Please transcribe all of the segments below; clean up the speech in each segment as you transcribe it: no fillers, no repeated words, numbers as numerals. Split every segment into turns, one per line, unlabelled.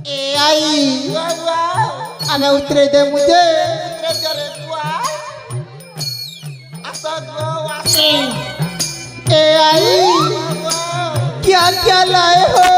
ए आई हमें उतरे दे मुझे ए आई क्या क्या लाए हो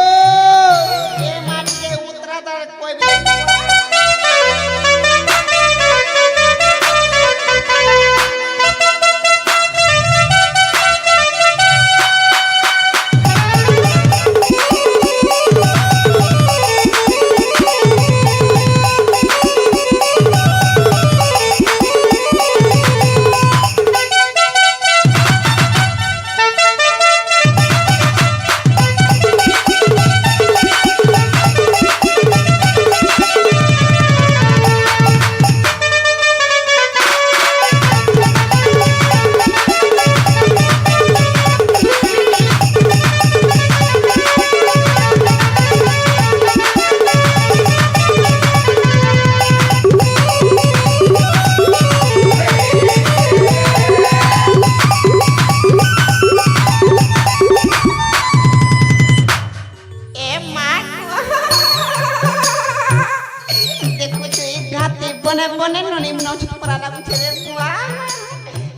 बने बने ननी नौच परा लागू छे बुआ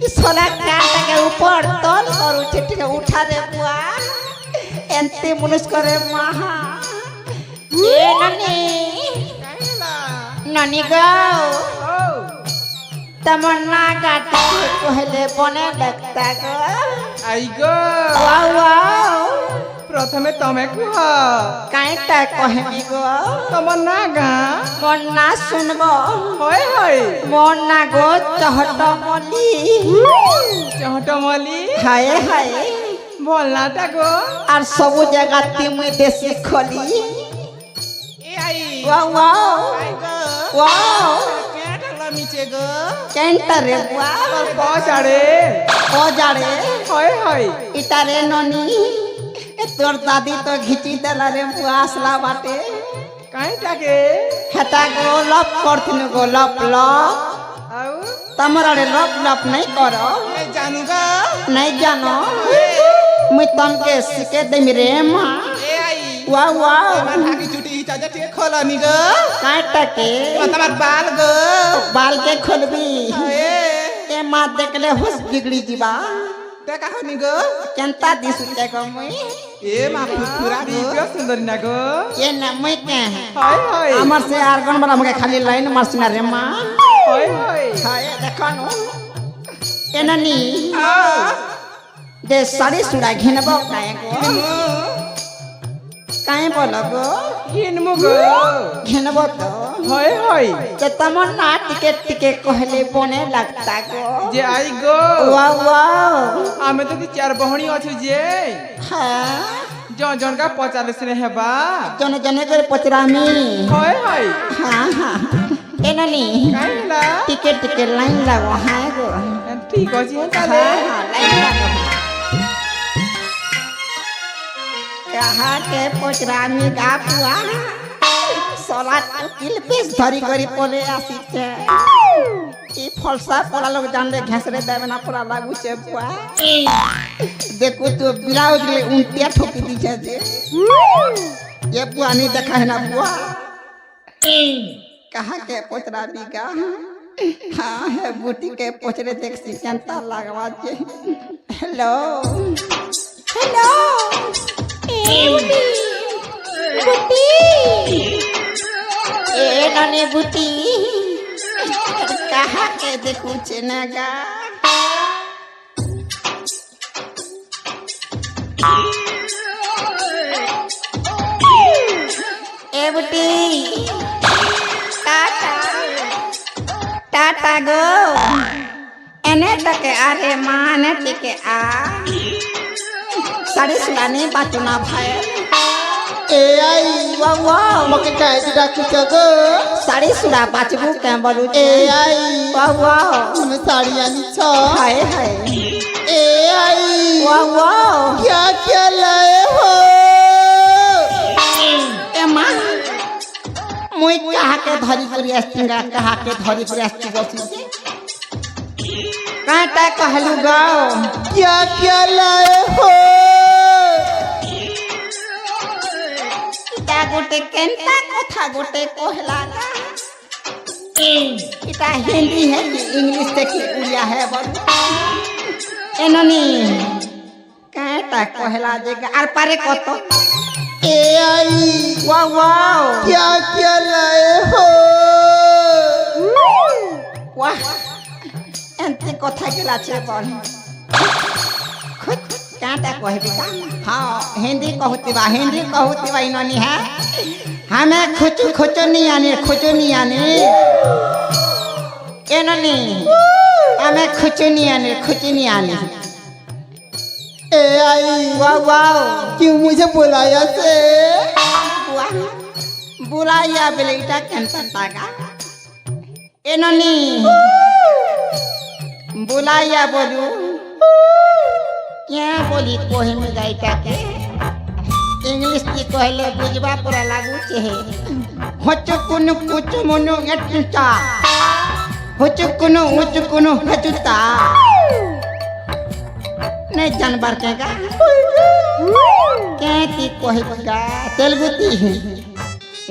ई सोला काटा के ऊपर तल और उठे उठा दे बुआ एंते मुनुस करे महा ए ननी ननी गाओ तमन्ना काटा कहले बने लगता गो
आई गो
वाओ वाओ
प्रथमे तमे कुह
काइटा कहमी गो
तमन्ना गा
मन्ना सुनबो
होय होय
मन्ना गो चहटमली
चहटमली
हाय हाय
बोलना ता गो
और सब जगह तिमी देसी खली
ए आई
wow wow
I go
wow
क्या ढला नीचे गो
केंटा रे बुआ
पहुंचाड़े
ओ जाड़े
होय होय
इतारे ननी तोर दादी तो घिची देला रे बुआ असला बाटे
काहे टाके
हटा गो लप करथिन गो लप लप
आउ
तमरा रे लप लप नहीं करो
मैं जानूगा
नहीं जानो मैं तमके सिके देमी रे मां
ए आई
वाओ वाओ
माथा की चुटी चाचा टे खोला नी गो
काटा के
तमार बाल गो
बाल के खोलबी
ए
माँ देखले होश बिगड़ी जीवा
ते का हनी गो
केंता दिस जागो मुई
ए मा पूरा दिव्य सुंदर ना गो
ये ना मुई के
हाय हाय
हमर से आर्गन बड़ा मगे खाली लाइन मारसिना रे माँ
हाय हाय
हाय देखो नु एननी
हां
दे साड़ी सुड़ा घिनबो काहे गो काहे बोलो गो
हिन मुगो
घिनबो तो
हाय हाय
ते तमन्ना टिके कहले बने लगता गो
जे आई गो
वाओ वाओ
आमे तो की चार बहनी अछि जे
हां
जन जन का पचाले से हेबा
जने जने करे पचरामी
हाय हाय
हाँ हाँ एननी
काहेला
टिके लाइन लगो हां गो
ठीक अछि है ताले
हाँ लाइन लगो कहा के पचरामी गा पुआ सोला किल पीस धरी करी पले आसी छे ई फलसा पड़ा लोग जान ले घसरे देवे ना पड़ा लागू छे पुआ देखो तो ब्लाउज ले उनतिया ठोकी दी छे जे ये पुआ नहीं देखा है ना पुआ कहा के पचरामी गा हाँ है बूटी के पोचरे देख सी चिंता लगवा छे हेलो हेलो बुटी ए नानी बुटी कहा के देखू चेनागा ए बुटी टाटा टाटा गो एने तक अरे माँ ने टिके आ साड़ी सुलाने बातुना भाई
ए आई
वाह वाह
मके काहे दिदा कुचगो
साड़ी सुला बाचबू के बोलू
ए आई
वाह वाह
हमें साड़ी आनी छ
हाय हाय
ए आई
वाह वाह
क्या क्या लाए हो
ए माँ मुई कहा के धरी करी अस्तिंगा कहा के धरी करी अस्ति बसी काटा कहलू गाओ
क्या क्या लाए हो
गोटे केंता कथा गोटे कहला ना इटा हिंदी है कि इंग्लिश से कि उड़िया है बोल एननी कहता कहला जेगा आर पारे कत
AI
वाह वाह
क्या क्या लाए हो
वाह एंती कथा केला छे बोल खुद काटा कहबी का हां हिंदी कहूतिबा इननी है हमें खुचु नहीं आने एननी हमें खुचु नहीं आने
AI
वाह वाह
क्यों मुझे बुलाया से
वाह बुलाया बेटा कैंसा तागा एननी बुलाया बोलू क्या बोली कोहे में गाइटा के इंग्लिश की कहले बुझबा पूरा लागू छे होचु कुनु कुचु मनु एटुता होचु कुनु हचुता नहीं जानवर केगा कहती कहगा तेलुगुती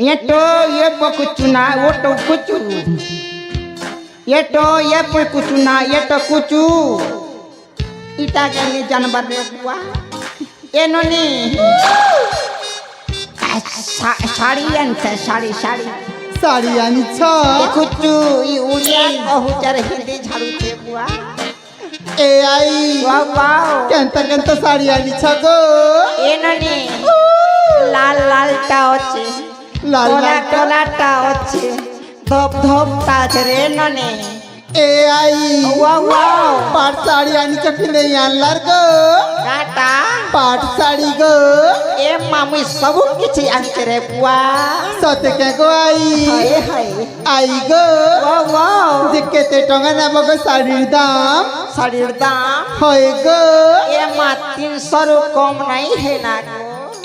ये तो ये कुचुना वो तो कुचु ये तो ये कुचुना ये तो कुचु इटा के जानवर रे बुआ ए ननी साड़ी अंत साड़ी
साड़ी आनी छ
कुचु ई उड़िया कहू चर हिंदी झाड़ू छे बुआ
AI
वाह वाह
केंता साड़ी आनी छ गो
ए ननी लाल टा होचे
लाल
टोला टा होचे धप ता रे ननी
AI
वाह वाह
पाट साड़ी आनी छ कि नहीं आनलार गो
काटा
पाट साड़ी गो
ए मामी सब किछि आनते रे बुआ
सते के गो
हाय हाय
आई गो
वाह वाह
जे केते टंगा नाम गो साड़ीर दाम होय गो
ए मा 300 रु कम नहीं है ना गो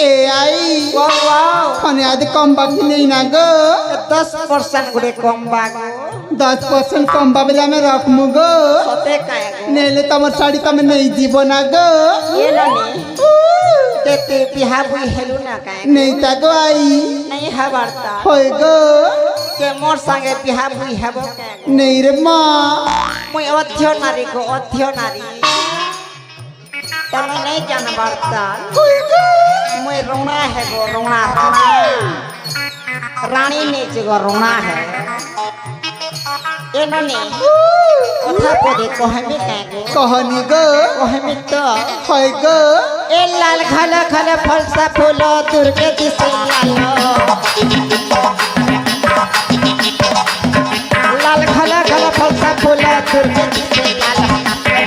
AI
वाह वाह
खने आदि कम बाकी नहीं ना गो
10% गुड़े कम बागो
10% कम बाबला में रखमु गो
सते काए गो
नेले तमर साड़ी तमे नहीं जीवो ना गो
ये ननी तेते बिहा बुई हेलु ना काए
नहीं ता गो आई
नहीं हबरता
होय गो
के मोर संगे बिहा बुई हेबो काए
नहीं रे माँ
मुई अध्य नारी को अध्य नारी तमे नहीं जानबरता मुई रोना है गो रोना रानी ने गो रोना है ए ननी कथा पदे कहमे काए गो
कहनी गो
कहमे तो
होय गो
ए लाल खल फलसा फूल दुर्गे दिसे लाल खल फलसा फूल दुर्गे दिसे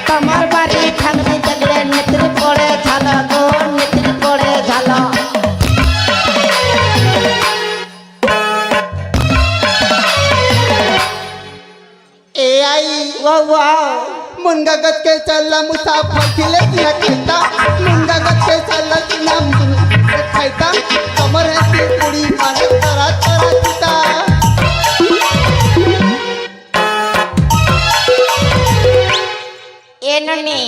तमर बारी खानवी जगले नेत्री पड़े झाल गो नेत्री पड़े झाल
AI
वाह वाह
मुंगा गत के चलला मुसाफर खिले तिया खेता मुंगा गत के चलला तिना खाइता कमर है ती कुड़ी मारे तरा चिता
ए ननी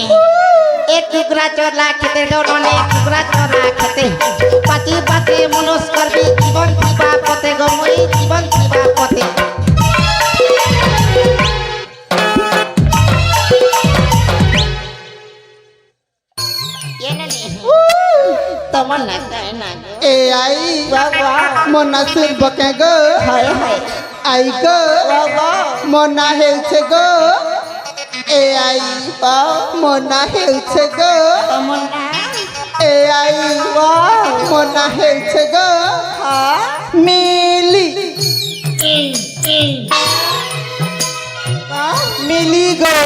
एक कुकरा चोरला खेते दोनों ने कुकरा चोरला खेते पाती मनुष्य करबी जीवन जीवा पते गमुई जीवन जीवा पते ये ननी तमन्ना कहना
AI
वाह वाह
मोना सिर बके गो
हाय हाय
आई गो
वाह वाह
मोना हेलछे गो AI मोना हेलछे गो
तमन्ना
AI
वाह
मोना हेलछे गो
हाँ
मिली मिली गो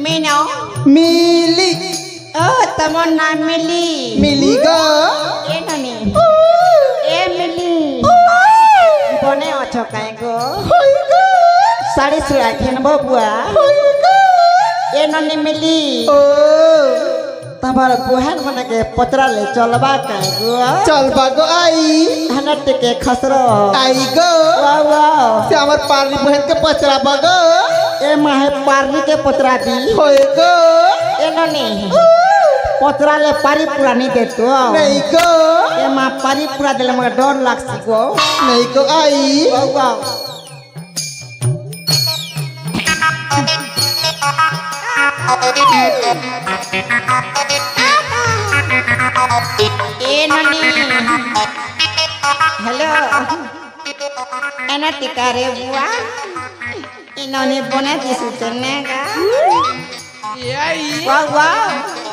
मीनो
मिली
ओ तमन्ना मिली
गो
ए ननी ए मिली बने अछो काहे गो साड़ी सुरा घेनबो बुआ ए ननी मिली
ओ
तमर बुहान मने के पतरा ले चलबा काहे गो
चल बागो आई
हनट के खसरो
आई गो
वाह वाह
से हमर पारली बहन के पचरा बागो
ए माहे पारनी के पतरा दी
होए गो
ए ननी पचराले पारी पूरा नहीं दे तो
नहीं को
ए माँ पारी पूरा दिले मगर डर लागसी गो
नहीं को आई
बाबा ए ननी हेलो एना टिका रे बुआ इन्होंने बना दिसु चन्नेगा
आई
बाबा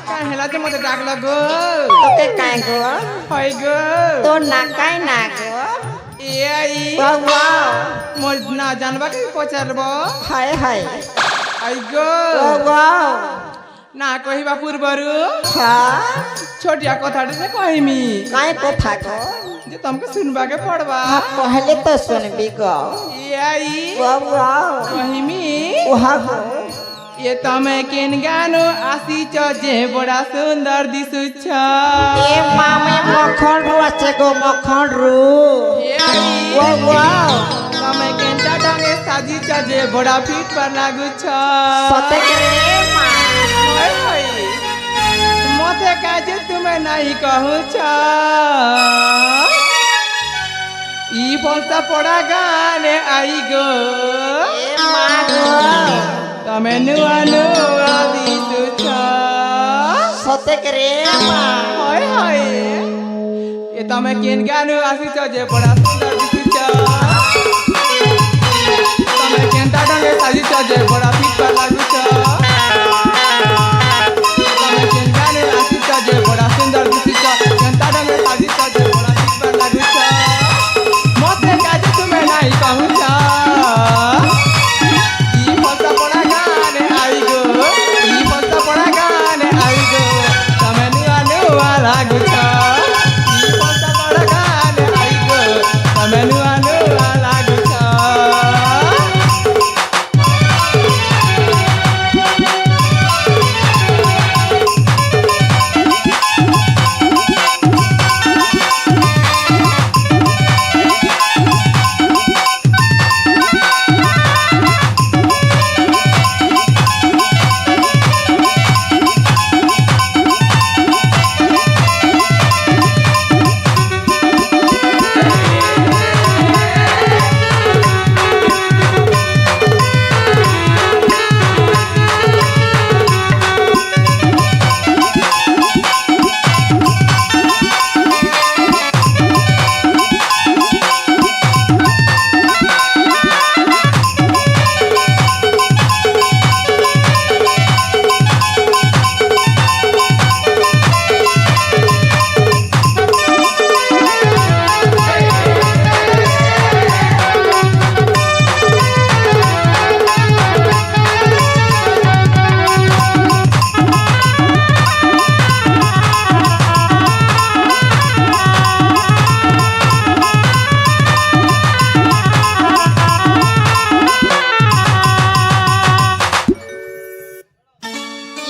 काय हेला ते मते डाक लगो
तो के काय गो
होय गो
तो ना काय ना गो
आई
बाबा
मोर ना जानबा के पचारबो
हाय हाय
आई गो
बाबा
ना कहिबा पूर्वरु
हाँ
छोटिया कथाटे से कहिमी
काय कथा को
जे तुमके सुनबा के पड़बा
पहले तो सुनबी गो
आई
बाबा
कहिमी
वहाँ गो
ये तमे केन गानो आसी जे बड़ा सुंदर दिसुछ
ए मामे मखन रू আছে গো मखन रू बाबा
तमे केन ढंगे साजी जे बड़ा फिट पर लागुछ
सते रे माँ
होय होय मते काजे तुमे नहीं कहूछ ई बोलता पड़ा गाने आई गो
ए माँ गो
तमे नुआ नुआ दिसुछ
सते रे माँ
होय होय ये तमे केन गानो आसी जे बड़ा सुंदर दिसुछ तमे केन ढंगे साजी जे बड़ा फिट पर लागुछ तमे केन गानो आसी जे बड़ा सुंदर दिसुछ केन ढंगे साजी जे बड़ा फिट पर लागुछ मते काजे तुमे नाही कहूछ ई फसा पड़ा गाने आई गो ई फसा पड़ा गाने आई गो तमे नुआ नुआ लागुछ ई फसा पड़ा गाने आई गो तमे नुआ नुआ लागुछ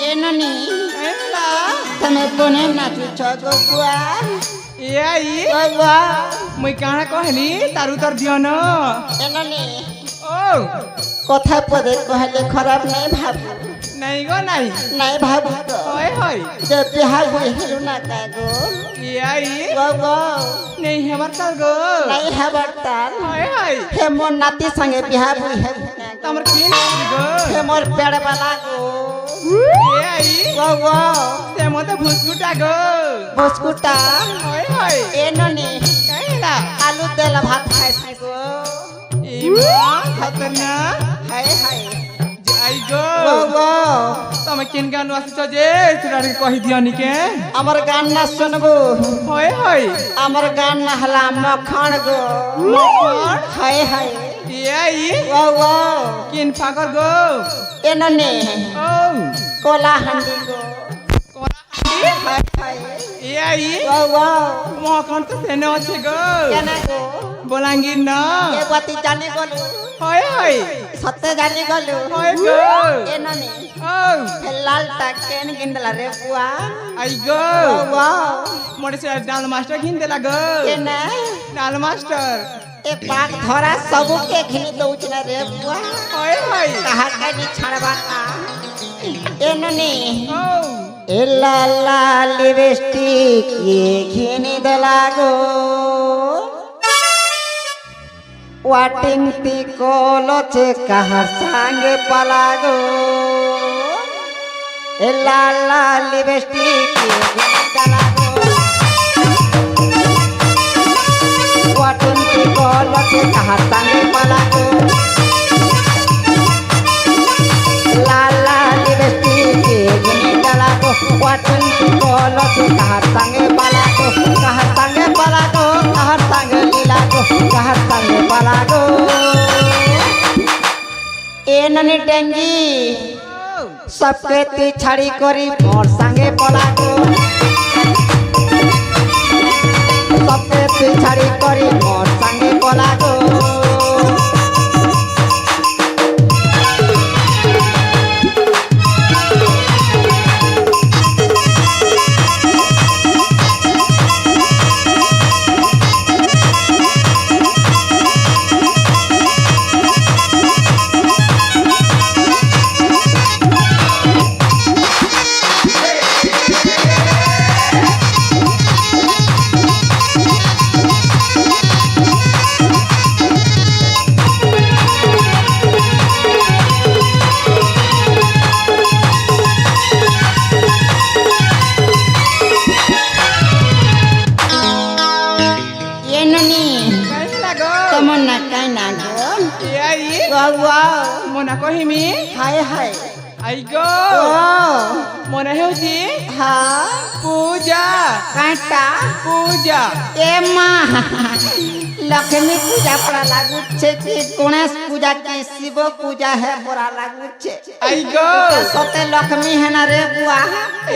ये ननी तमे कोने नाचु छ गो बुआ
ए आई
बाबा
मुई काना कहली तारू तर दियो न
ए ननी
ओ
কথা পদে কহলে খারাপ নাই ভাবু
नहीं गो नहीं
নাই ভাবু তো
होय होय
যে বিহা হই হেলু না কা গো
ए आई
বাবা
नहीं हमर तर गो
নাই হবার তার
होय होय
হে মোর নাতি সঙ্গে বিহা হই হেলু না
तमर केन गो
হে মোর পেড় বালা গো
ए आई
বাবা
ते मते भुसकुटा गो
বসকুটা
होय होय
এ ননি
कहला
আলু তেল ভাত খাইছি গো
ए मां खतना
হায় হায়
आई गो
বাবা
तमे केन गानो आसी जे सुरार कहि दियो नि के
আমার গান না শুনবো
होय होय
আমার গান না হলা মখণ গো
मखन
হায় হায়
ए आई
বাবা
केन फागर गो
এ ননি
ओ
কোলা হান্ডি গো
कोना
হায় হায়
ए आई
বাবা
मखन तो सेने আছে गो
কেন গো
बोलांगीर न
এ গতি জানি গলু
होय होय
সত্যি জানি গলু
होय गो
এ ননি
ओ
লালটা কেন গিন্দলা রে বুয়া
आई गो
বাবা
मोरे से डाल मास्टर घिन देला गो
কেন
डाल मास्टर
এ পাক ধরা সবকে ঘিনি দউছ না রে বুয়া
होय होय
কাহা কানি ছাড়বা না এ ননি
ओ
এ লাল লাল লিপস্টিক ঘিনি দেলা গো ওয়াটিং তি কলছে কাহার সঙ্গে পালা গো এ লাল লাল লিপস্টিক ঘিনি দেলা গো ওয়াটিং তি কলছে কাহার সঙ্গে পালা গো লাল লাল লিপস্টিক ঘিনি দেলা গো ওয়াটিং তি কলছে কাহার সঙ্গে পালা গো কাহার সঙ্গে পালা গো কাহার সঙ্গে লীলা গো কাহার সঙ্গে পালা গো এ ননি টেঙ্গি सबके ती छड़ी करी मोर संगे पला गो सबके ती छड़ी करी मोर संगे पला गो तमन्ना काय ना गो
आई
वाव वाव
मोना को हिमी
हाय हाय
आई गो मोना हेउची
हाँ
पूजा
कांटा
पूजा
ए माँ लक्ष्मी पूजा पड़ा लागू छे कि गणेश पूजा की शिव पूजा है बड़ा लागू छे
आई गो
सते लक्ष्मी है ना रे बुआ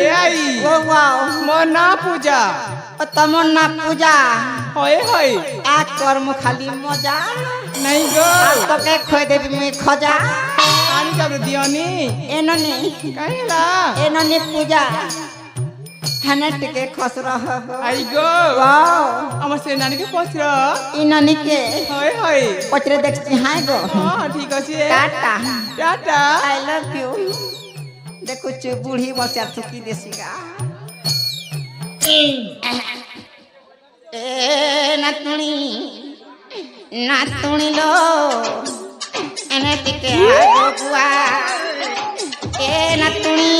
ए आई
ओ वाव
मोना पूजा
तमन्ना पूजा
होय होय
आ कर्म खाली मजा
नहीं गो
तो के खोय देबी मैं खजा
आनी का दियोनी
एननी
कहला
एननी पूजा हने टिके खस रह
आई गो
वाओ
हमर से नानी के पछरो
इननी के
होय होय
पचरे देखती हाय गो
हां ठीक अछि
Tata
Tata
I love you देखो चु बूढ़ी बच्चा थुकी देसीगा ए नातुणी नातुणी लो एने टिके आगो बुआ ए नातुणी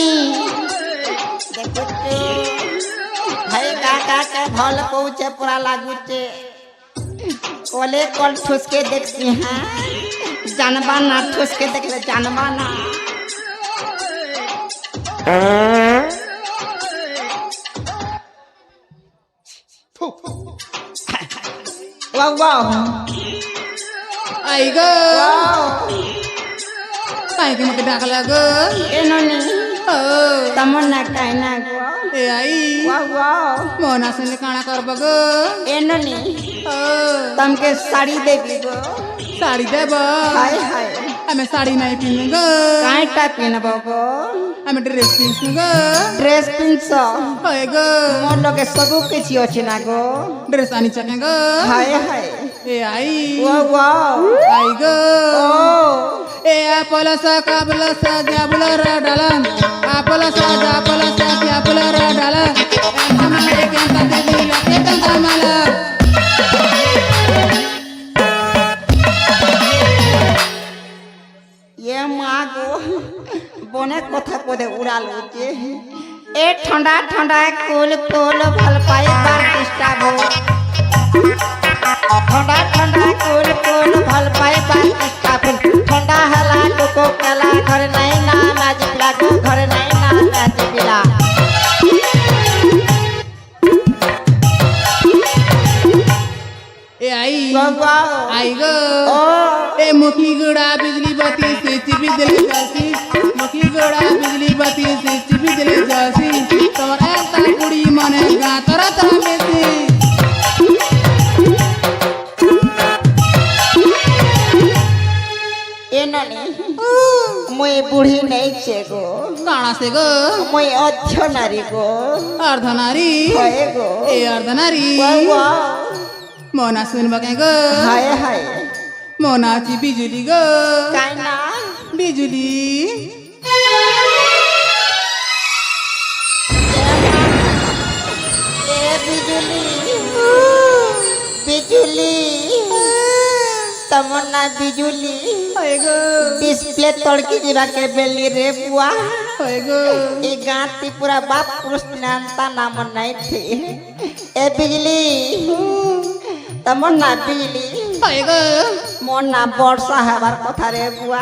देखो चु भाई काका के भल पहुँचे पूरा लागुचे कोले कल ठुस के देखती हैं जानबा ना ठुस के देख ले जानबा ना वाह वाह
आई गो
वाह
काय के मके डाकला गो
ए ननी
ओ
तमन्ना काय ना गो
ए आई
वाह वाह
मोना से काना करब गो
ए ननी
ओ
तमके साड़ी देबी गो
साड़ी देब
हाय हाय
हमें साड़ी नहीं पिन गो
कांटा पिनबो गो
हमें ड्रेस पिन गो
ड्रेस पिनसो
होय गो
मोर लगे सब किछि अछि ना गो
ड्रेस आनी चके गो
हाय हाय
ए आई
वाह वाह
आई गो
ओ
ए आपला सा काबला सा जाबला रा डालन आपला सा जाबला सा जाबला रा डालन हमारे के तंदे दिला के तंदा माला
ये माँ गो बने कथा पदे उड़ा लुचे ए ठंडा ठंडा कुल कुल भल पाई बार डिस्टर्ब हो ठंडा ठंडा कुल कुल भल पाई बार डिस्टर्ब ठंडा हला को कला घर नहीं ना लाज लागो घर नहीं ना लाज बिला
ए आई
वाह
आई गो
ओ
ए मुखी गुड़ा बिजली बत्ती से चिपी दिल जासी मुखी गुड़ा बिजली बत्ती से चिपी दिल जासी तोर एकता कुड़ी मने गा तोरा तोरा में से
ए ननी मुई बूढ़ी नहीं छे गो
काना से गो
मुई अच्छ नारी गो
अर्धनारी
होए गो
ए अर्धनारी
वाह वाह
मोना सुन बके गो
हाय हाय
मोना ची बिजुली गो
काय ना
बिजुली
बिजुली बिजुली तमन्ना बिजुली डिस्प्ले तड़की जीवा के बेली रे बुआ ए गाती पूरा बाप पुरुष नानता नाम नहीं थे ए बिजली तमन्ना बिजली मोना बर्षा हबार कथा रे बुआ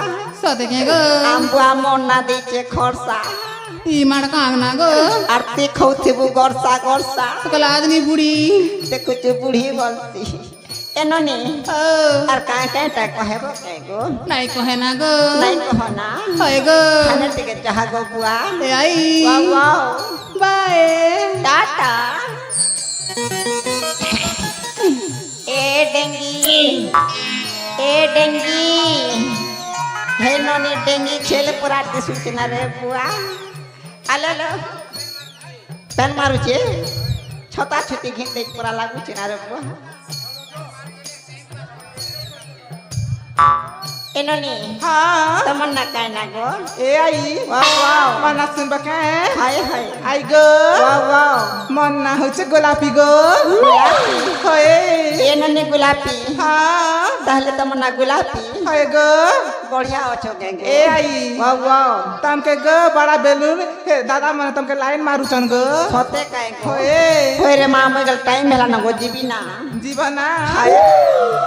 आम बुआ मोना दीचे खरसा
ई मार कांगना गो
आरती खौथिबु गरसा गरसा
कल आदमी बुढ़ी
ते कुछ बुढ़ी बोलती एनोनी और काहे टा कहबो गो
नहीं कहे ना गो
नहीं कहो ना
होय गो
खाने टिके चाह गो बुआ
ए आई
वाह वाह
बाय
टाटा ए डेंगी हे नोनी डेंगी खेल पुराती सूचना रे बुआ आलो लो पेन मारू छे छोटा छोटी घिंटे पूरा लागू छे ना रे बुआ एनोनी
हाँ
तमन्ना काय ना गो
ए आई
वाह वाह
मना सुन बका
हाय हाय
आई गो
वाह वाह
मन ना होचे गोलापी गो
गुलाबी
होए
एनोनी गुलाबी
हाँ
ताहले तमन्ना गुलाबी
होए गो
बढ़िया अछो गेंगे
ए आई
वाह वाह
तमके गो बड़ा बेलून हे दादा मन तमके लाइन मारू चन गो
छोटे काय गो
होए
होय रे मां मगल टाइम मेला ना गो जीबी ना
जीवना
हाय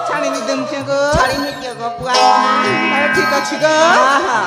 छाणी नि देम के गो
छाड़ी नि के गो बुआ
अरे ठीक अछि गो
आहा